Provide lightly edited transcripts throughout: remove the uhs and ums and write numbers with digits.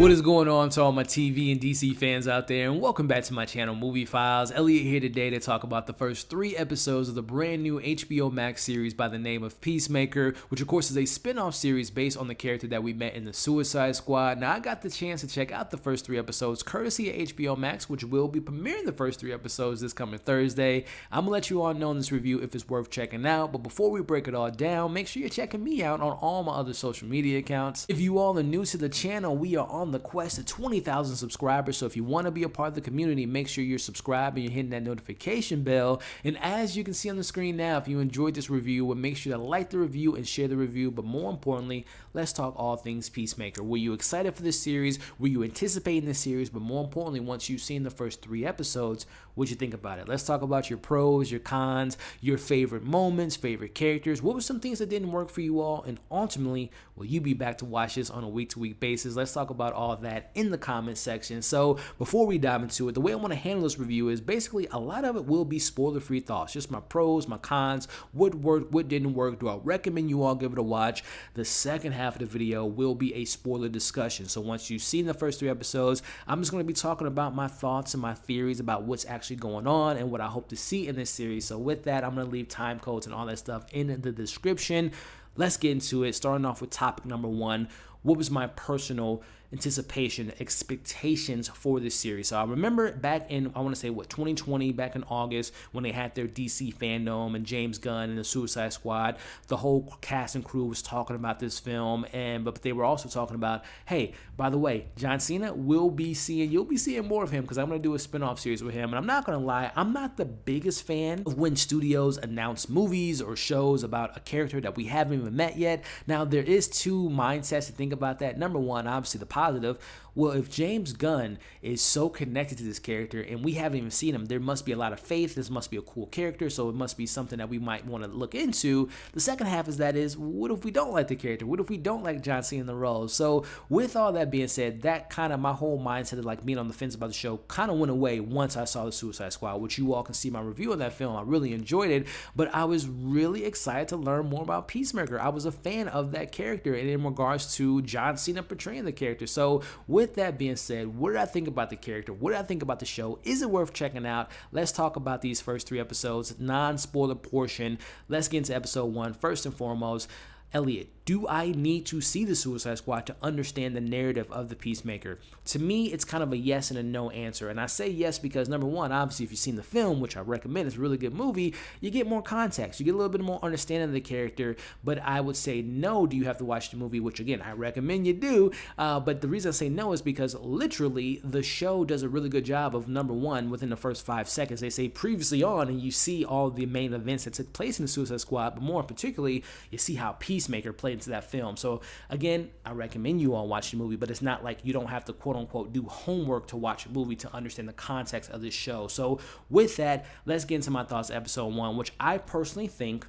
What is going on to all my TV and DC fans out there, and welcome back to my channel, Movie Files. Elliot here today to talk about the first 3 episodes of the brand new HBO Max series by the name of Peacemaker, which of course is a spin-off series based on the character that we met in the Suicide Squad. Now, I got the chance to check out the first 3 episodes courtesy of HBO Max, which will be premiering the first 3 episodes this coming Thursday. I'm gonna let you all know in this review if it's worth checking out, but before we break it all down, make sure you're checking me out on all my other social media accounts. If you all are new to the channel, we are on the quest to 20,000 subscribers, so if you want to be a part of the community, make sure you're subscribed and you're hitting that notification bell. And as you can see on the screen now, if you enjoyed this review, well, make sure to like the review and share the review. But more importantly, let's talk all things Peacemaker. Were you excited for this series? Were you anticipating this series? But more importantly, once you've seen the first 3 episodes, what'd you think about it? Let's talk about your pros, your cons, your favorite moments, favorite characters. What were some things that didn't work for you all? And ultimately, will you be back to watch this on a week-to-week basis? Let's talk about all of that in the comment section. So before we dive into it, the way I want to handle this review is basically a lot of it will be spoiler-free thoughts, just my pros, my cons, what worked, what didn't work. Do I recommend you all give it a watch? The second half of the video will be a spoiler discussion. So once you've seen the first 3 episodes, I'm just going to be talking about my thoughts and my theories about what's actually going on and what I hope to see in this series. So with that, I'm going to leave time codes and all that stuff in the description. Let's get into it, starting off with topic number 1. What was my personal anticipation, expectations for this series? So I remember back in, I want to say, 2020, back in August, when they had their DC fandom and James Gunn and the Suicide Squad, the whole cast and crew was talking about this film, but they were also talking about, hey, by the way, John Cena you'll be seeing more of him because I'm going to do a spinoff series with him. And I'm not going to lie, I'm not the biggest fan of when studios announce movies or shows about a character that we haven't even met yet. Now, there is 2 mindsets to think about that. Number one, obviously the positive. Well, if James Gunn is so connected to this character and we haven't even seen him, there must be a lot of faith. This must be a cool character, so it must be something that we might want to look into. The second half is what if we don't like the character? What if we don't like John Cena in the role? So with all that being said, that kind of my whole mindset of like being on the fence about the show kind of went away once I saw the Suicide Squad, which you all can see my review of that film. I really enjoyed it, but I was really excited to learn more about Peacemaker. I was a fan of that character and in regards to John Cena portraying the character. So with that being said, what did I think about the character? What did I think about the show? Is it worth checking out? Let's talk about these first 3 episodes, non-spoiler portion. Let's get into episode 1. First and foremost, Elliot, do I need to see the Suicide Squad to understand the narrative of the Peacemaker? To me, it's kind of a yes and a no answer. And I say yes because, number one, obviously, if you've seen the film, which I recommend, it's a really good movie, you get more context. You get a little bit more understanding of the character. But I would say no, do you have to watch the movie, which, again, I recommend you do. But the reason I say no is because, literally, the show does a really good job of, number one, within the first 5 seconds, they say previously on, and you see all the main events that took place in the Suicide Squad. But more particularly, you see how Peacemaker played into that film. So again, I recommend you all watch the movie, but it's not like you don't have to quote unquote do homework to watch a movie to understand the context of this show. So with that, let's get into my thoughts of episode 1, which I personally think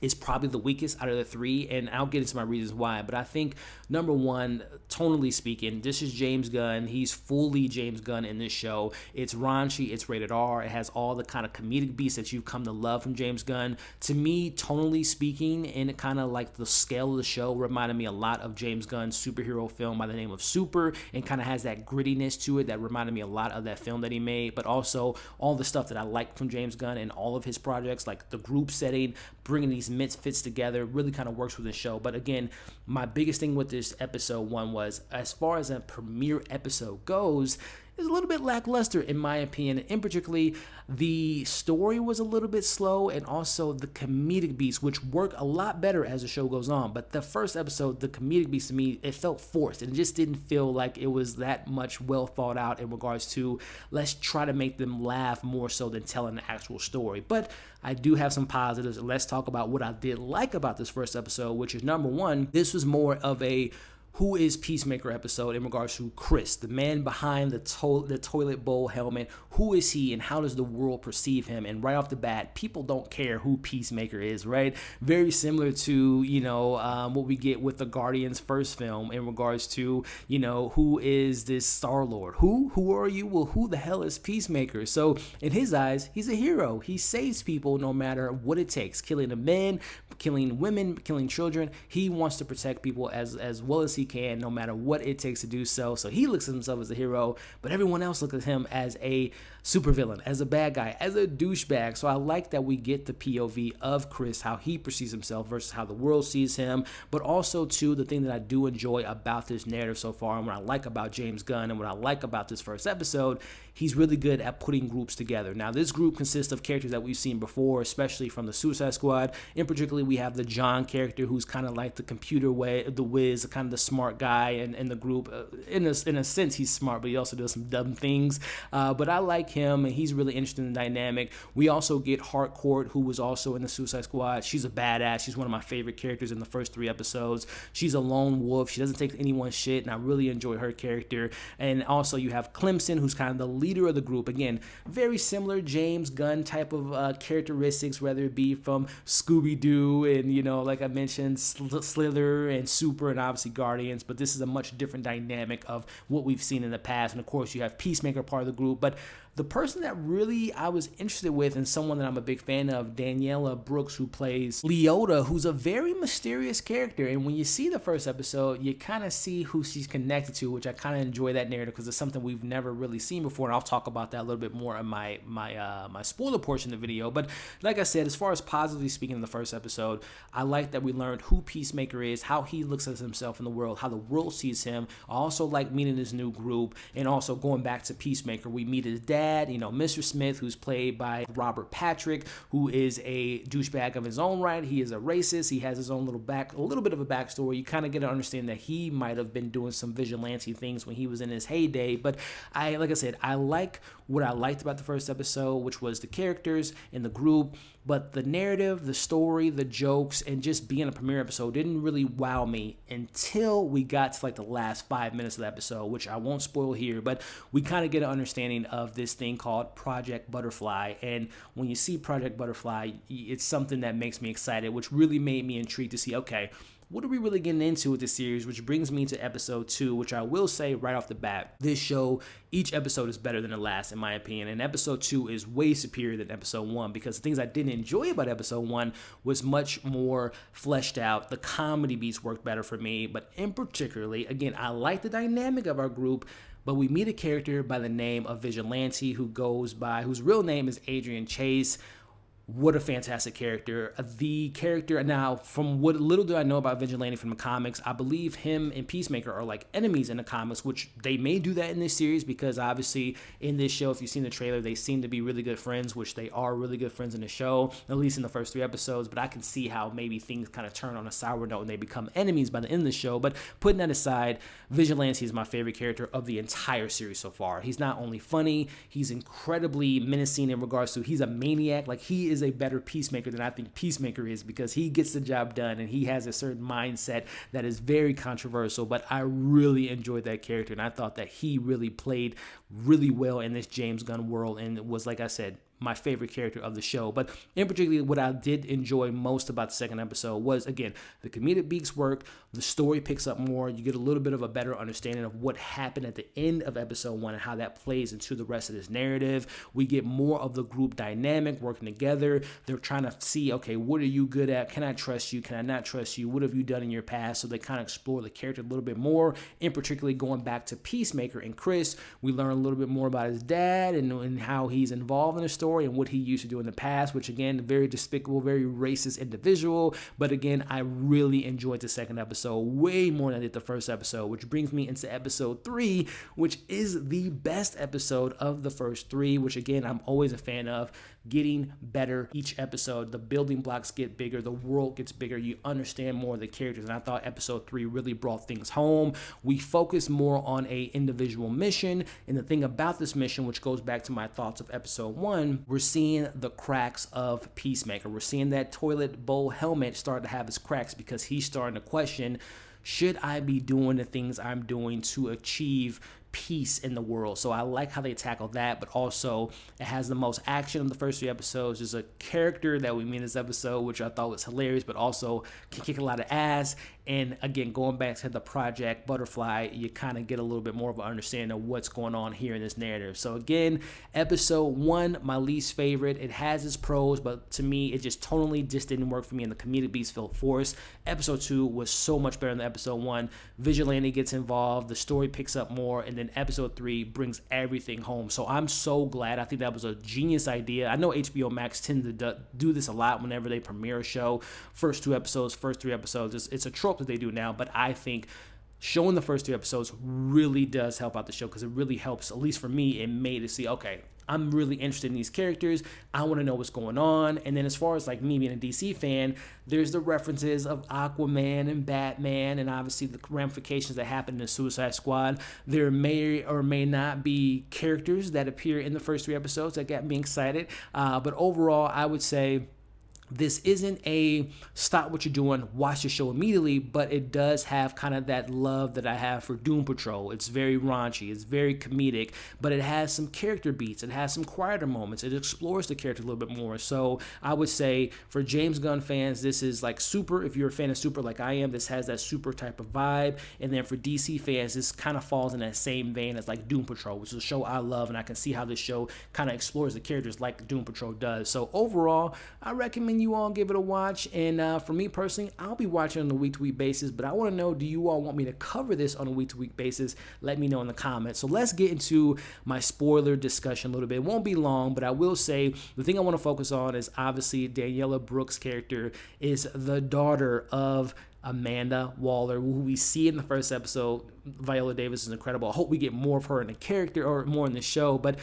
is probably the weakest out of the 3, and I'll get into my reasons why. But I think, number one, tonally speaking, this is James Gunn. He's fully James Gunn in this show. It's raunchy, it's rated R, it has all the kind of comedic beats that you've come to love from James Gunn. To me, tonally speaking, and kind of like the scale of the show reminded me a lot of James Gunn's superhero film by the name of Super, and kind of has that grittiness to it that reminded me a lot of that film that he made, but also all the stuff that I like from James Gunn and all of his projects, like the group setting, bringing these misfits together, really kind of works with the show. But again, my biggest thing with this episode 1 was, as far as a premiere episode goes, is a little bit lackluster in my opinion. In particularly, the story was a little bit slow, and also the comedic beats, which work a lot better as the show goes on. But the first episode, the comedic beats, to me, it felt forced, and it just didn't feel like it was that much well thought out in regards to, let's try to make them laugh more so than telling the actual story. But I do have some positives, and let's talk about what I did like about this first episode, which is, number one, this was more of a who is Peacemaker episode in regards to Chris, the man behind the toilet bowl helmet. Who is he and how does the world perceive him? And right off the bat, people don't care who Peacemaker is, right? Very similar to, what we get with the Guardians first film in regards to, who is this Star-Lord? Who are you? Well, who the hell is Peacemaker? So in his eyes, he's a hero. He saves people no matter what it takes. Killing a man, killing women, killing children. He wants to protect people as well as he he can, no matter what it takes to do so. So he looks at himself as a hero, but everyone else looks at him as a supervillain, as a bad guy, as a douchebag. So I like that we get the POV of Chris, how he perceives himself versus how the world sees him, but also too, the thing that I do enjoy about this narrative so far, and what I like about James Gunn, and what I like about this first episode, he's really good at putting groups together. Now, this group consists of characters that we've seen before, especially from the Suicide Squad. In particular, we have the John character, who's kind of like the computer the whiz, kind of the smart guy in the group. In a sense, he's smart, but he also does some dumb things. But I like him, and he's really interesting in the dynamic. We also get Harcourt, who was also in the Suicide Squad. She's a badass. She's one of my favorite characters in the first 3 episodes. She's a lone wolf. She doesn't take anyone's shit, and I really enjoy her character. And also you have Clemson, who's kind of the leader of the group. Again, very similar James Gunn type of characteristics, whether it be from Scooby-Doo and, you know, like I mentioned, Slither and Super and obviously Guardians, but this is a much different dynamic of what we've seen in the past. And of course you have Peacemaker part of the group, but the person that really I was interested with, and someone that I'm a big fan of, Danielle Brooks, who plays Leota, who's a very mysterious character. And when you see the first episode, you kind of see who she's connected to, which I kind of enjoy that narrative because it's something we've never really seen before. And I'll talk about that a little bit more in my spoiler portion of the video. But like I said, as far as positively speaking in the first episode, I like that we learned who Peacemaker is, how he looks at himself in the world, how the world sees him. I also like meeting this new group, and also going back to Peacemaker, we meet his dad, you know, Mr. Smith, who's played by Robert Patrick, who is a douchebag of his own right. He is a racist. He has his own a little bit of a backstory. You kind of get to understand that he might have been doing some vigilante things when he was in his heyday. But like I said, I like what I liked about the first episode, which was the characters and the group, but the narrative, the story, the jokes, and just being a premiere episode didn't really wow me until we got to like the last 5 minutes of the episode, which I won't spoil here, but we kind of get an understanding of this thing called Project Butterfly. And when you see Project Butterfly, it's something that makes me excited, which really made me intrigued to see, okay, what are we really getting into with this series? Which brings me to episode 2, which I will say right off the bat, this show, each episode is better than the last, in my opinion. And episode 2 is way superior than episode 1, because the things I didn't enjoy about episode 1 was much more fleshed out. The comedy beats worked better for me, but in particularly, again, I like the dynamic of our group, but we meet a character by the name of Vigilante, whose real name is Adrian Chase. What a fantastic character. The character, now, from what little do I know about Vigilante from the comics, I believe him and Peacemaker are like enemies in the comics, which they may do that in this series, because obviously in this show, if you've seen the trailer, they seem to be really good friends, which they are really good friends in the show, at least in the first 3 episodes. But I can see how maybe things kind of turn on a sour note and they become enemies by the end of the show. But putting that aside, Vigilante is my favorite character of the entire series so far. He's not only funny, he's incredibly menacing in regards to he's a maniac. Like, he is a better Peacemaker than I think Peacemaker is, because he gets the job done and he has a certain mindset that is very controversial. But I really enjoyed that character, and I thought that he really played really well in this James Gunn world, and it was, like I said, my favorite character of the show. But in particular, what I did enjoy most about the second episode was, again, the comedic beats work, the story picks up more, you get a little bit of a better understanding of what happened at the end of episode 1 and how that plays into the rest of this narrative. We get more of the group dynamic working together. They're trying to see, okay, what are you good at? Can I trust you? Can I not trust you? What have you done in your past? So they kind of explore the character a little bit more. In particularly, going back to Peacemaker and Chris, we learn a little bit more about his dad and how he's involved in the story and what he used to do in the past, which, again, very despicable, very racist individual. But again, I really enjoyed the second episode way more than I did the first episode, which brings me into episode 3, which is the best episode of the first 3, which, again, I'm always a fan of. Getting better each episode. The building blocks get bigger. The world gets bigger. You understand more of the characters. And I thought episode 3 really brought things home. We focus more on a individual mission. And the thing about this mission, which goes back to my thoughts of episode 1, we're seeing the cracks of Peacemaker. We're seeing that toilet bowl helmet start to have its cracks, because he's starting to question, should I be doing the things I'm doing to achieve peace in the world? So I like how they tackle that, but also it has the most action in the first 3 episodes. There's a character that we meet in this episode, which I thought was hilarious, but also can kick a lot of ass. And again, going back to the Project Butterfly, you kind of get a little bit more of an understanding of what's going on here in this narrative. So again, episode 1, my least favorite. It has its pros, but to me, it just totally just didn't work for me, and the comedic beats felt forced. Episode 2 was so much better than episode 1, Vigilante gets involved, the story picks up more, and then episode 3 brings everything home. So I'm so glad. I think that was a genius idea. I know HBO Max tends to do this a lot whenever they premiere a show. First 2 episodes, first 3 episodes, it's a trope that they do now, but I think showing the first 3 episodes really does help out the show, because it really helps, at least for me, it made it see, okay, I'm really interested in these characters. I want to know what's going on. And then as far as like me being a DC fan, there's the references of Aquaman and Batman, and obviously the ramifications that happen in the Suicide Squad. There may or may not be characters that appear in the first 3 episodes that got me excited. But overall, I would say this isn't a stop what you're doing, watch the show immediately, but it does have kind of that love that I have for Doom Patrol. It's very raunchy, it's very comedic, but it has some character beats, it has some quieter moments, it explores the character a little bit more. So I would say for James Gunn fans, this is like Super. If you're a fan of Super like I am, this has that Super type of vibe. And then for DC fans, this kind of falls in that same vein as like Doom Patrol, which is a show I love, and I can see how this show kind of explores the characters like Doom Patrol does. So overall, I recommend you all give it a watch. And for me personally, I'll be watching on a week-to-week basis, but I want to know, do you all want me to cover this on a week-to-week basis? Let me know in the comments. So let's get into my spoiler discussion a little bit. It won't be long, but I will say the thing I want to focus on is obviously Danielle Brooks' character is the daughter of Amanda Waller, who we see in the first episode. Viola Davis is incredible. I hope we get more of her in the character or more in the show, but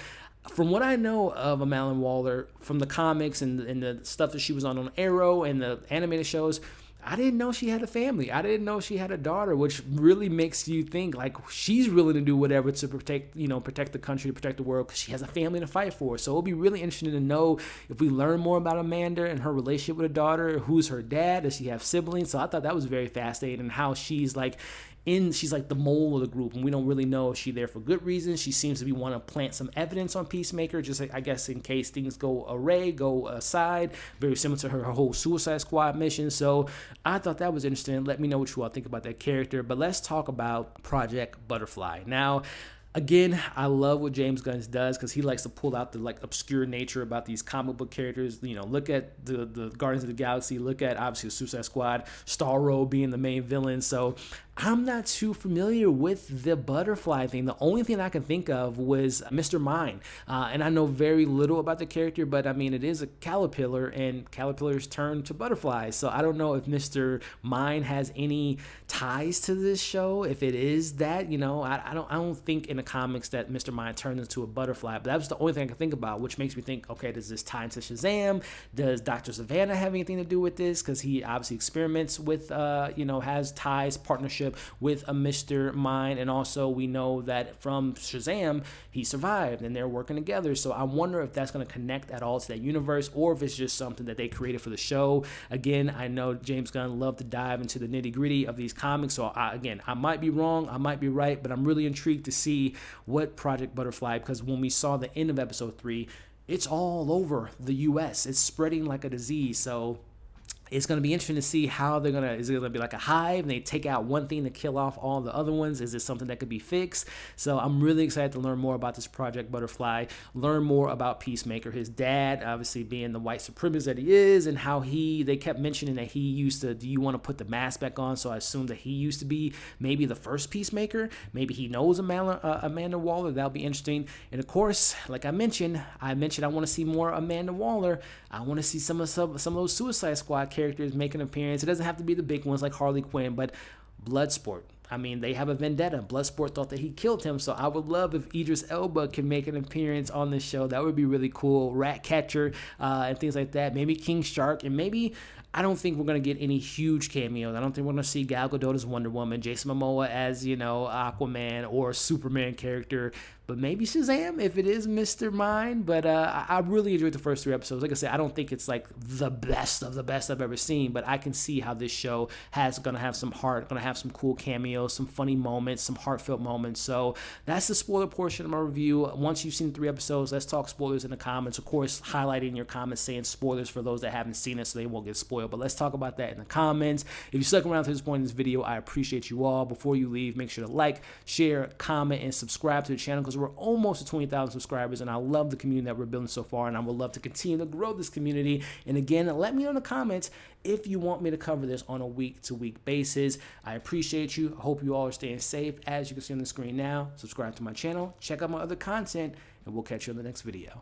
from what I know of Amanda Waller from the comics and the stuff that she was on Arrow and the animated shows, I didn't know she had a family. I didn't know she had a daughter, which really makes you think like she's willing to do whatever to protect the country, to protect the world, because she has a family to fight for. So it'll be really interesting to know if we learn more about Amanda and her relationship with her daughter. Who's her dad? Does she have siblings? So I thought that was very fascinating, and how she's like the mole of the group, and we don't really know if she's there for good reasons. She seems to be wanting to plant some evidence on Peacemaker, just like, I guess, in case things go aside, very similar to her whole Suicide Squad mission. So I thought that was interesting. Let me know what you all think about that character. But let's talk about Project Butterfly. Now, again, I love what James Gunn does, because he likes to pull out the like obscure nature about these comic book characters. Look at the Guardians of the Galaxy. Look at obviously the Suicide Squad, Starro being the main villain. So I'm not too familiar with the butterfly thing. The only thing I can think of was Mr. Mind. And I know very little about the character, but I mean, it is a caterpillar, and caterpillars turn to butterflies. So I don't know if Mr. Mind has any ties to this show. If it is that, I don't think in the comics that Mr. Mind turns into a butterfly, but that was the only thing I can think about, which makes me think, okay, does this tie into Shazam? Does Dr. Savannah have anything to do with this? Because he obviously experiments with, has ties, partnership with a Mr. Mind, and also we know that from Shazam he survived and they're working together. So I wonder if that's going to connect at all to that universe, or if it's just something that they created for the show. Again, I know James Gunn loved to dive into the nitty-gritty of these comics, so I might be wrong, I might be right, but I'm really intrigued to see what Project Butterfly, because when we saw the end of episode 3, it's all over the US. It's spreading like a disease. So it's going to be interesting to see how is it going to be like a hive and they take out one thing to kill off all the other ones? Is it something that could be fixed? So I'm really excited to learn more about this Project Butterfly, learn more about Peacemaker, his dad, obviously being the white supremacist that he is, and how they kept mentioning that he used to, do you want to put the mask back on? So I assume that he used to be maybe the first Peacemaker. Maybe he knows Amanda Waller. That'll be interesting. And of course, like I mentioned I want to see more Amanda Waller. I want to see some of those Suicide Squad characters make an appearance. It doesn't have to be the big ones like Harley Quinn, but Bloodsport. I mean, they have a vendetta. Bloodsport thought that he killed him, so I would love if Idris Elba can make an appearance on this show. That would be really cool. Ratcatcher and things like that. Maybe King Shark, and maybe, I don't think we're going to get any huge cameos. I don't think we're going to see Gal Gadot as Wonder Woman, Jason Momoa as, Aquaman or Superman character, but maybe Shazam if it is Mr. Mind. But I really enjoyed the first 3 episodes. Like I said, I don't think it's like the best of the best I've ever seen, but I can see how this show going to have some heart, going to have some cool cameos, some funny moments, some heartfelt moments. So that's the spoiler portion of my review. Once you've seen 3 episodes, let's talk spoilers in the comments. Of course, highlighting in your comments saying spoilers for those that haven't seen it so they won't get spoiled. But let's talk about that in the comments. If you stuck around to this point in this video, I appreciate you all. Before you leave, make sure to like, share, comment, and subscribe to the channel, because We're almost at 20,000 subscribers, and I love the community that we're building so far, and I would love to continue to grow this community. And again, let me know in the comments if you want me to cover this on a week-to-week basis. I appreciate you. I hope you all are staying safe. As you can see on the screen now, subscribe to my channel, check out my other content, and we'll catch you in the next video.